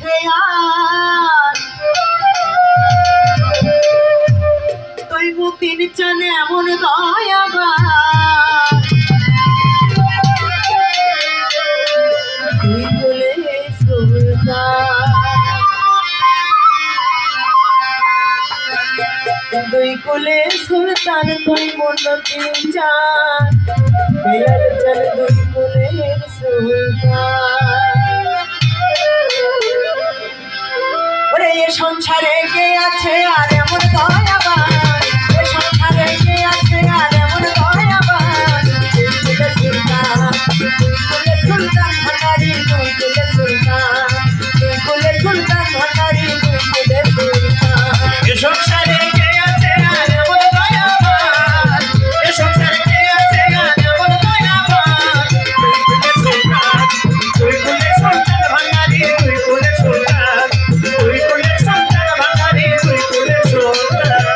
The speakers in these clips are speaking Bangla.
আছে আর তুই মুতিন চানে এমন দয়াবান তুই বলে সুলতান দুই কুলে সুলতান তুই মন্নতি চান বেলাল চান দুই কুলের সুলতান ওরে এ সংসারে কে আছে আর এমন দয়াবান এ সংসারে কে আছে আর এমন দয়াবান দুই কুলে সুলতান ভান্ডারি দুই কুলে সুলতান দুই কুলে সুলতান ভান্ডারি দুই কুলে সুলতান এ সংসারে কে আছে আর এমন দয়াবান এ সংসারে কে আছে আর এমন দয়াবান দুই কুলে সুলতান ভান্ডারি দুই কুলে সুলতান দুই কুলে সুলতান ভান্ডারি দুই কুলে সুলতান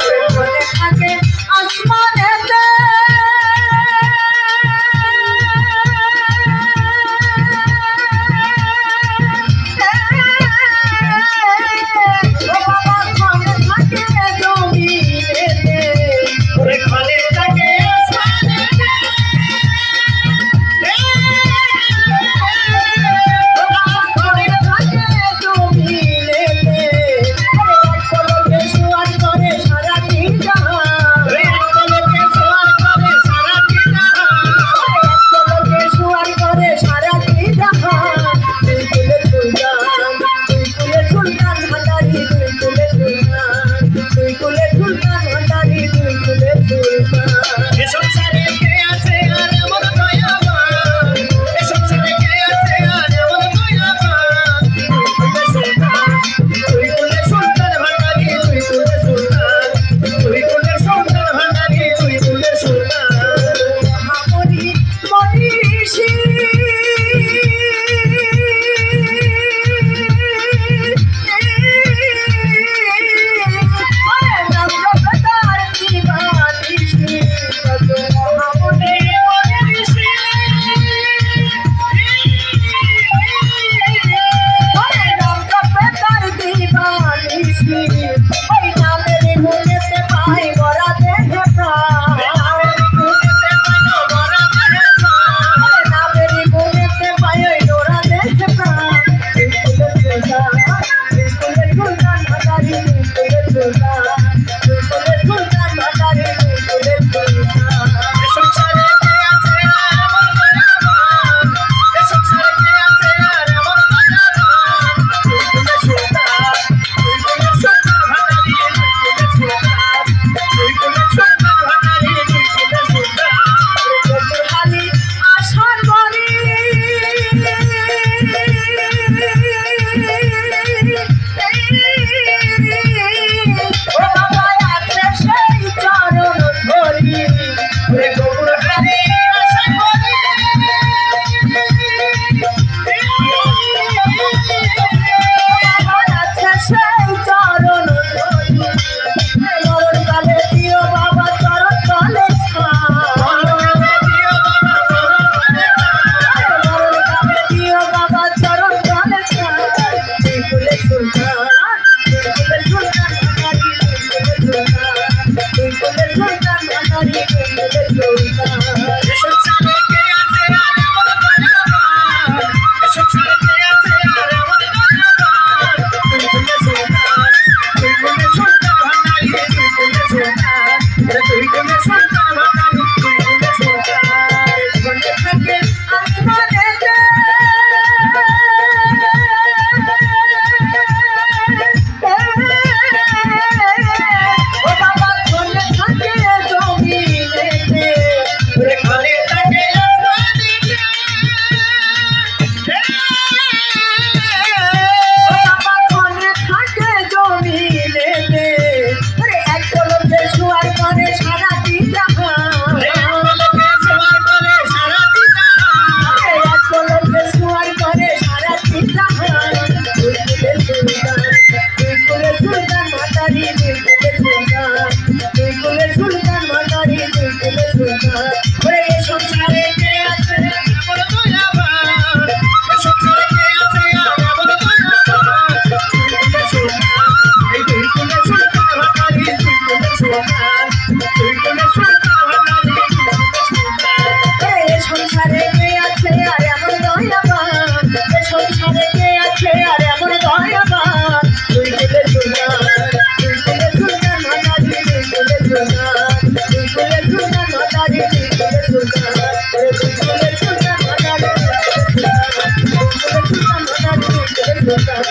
সুলতান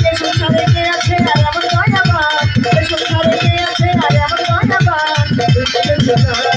এই সংসারে কে আছে আর আমার দয়াবান এই সংসারে কে আছে আর আমার দয়াবান তুই কুলের সুলতান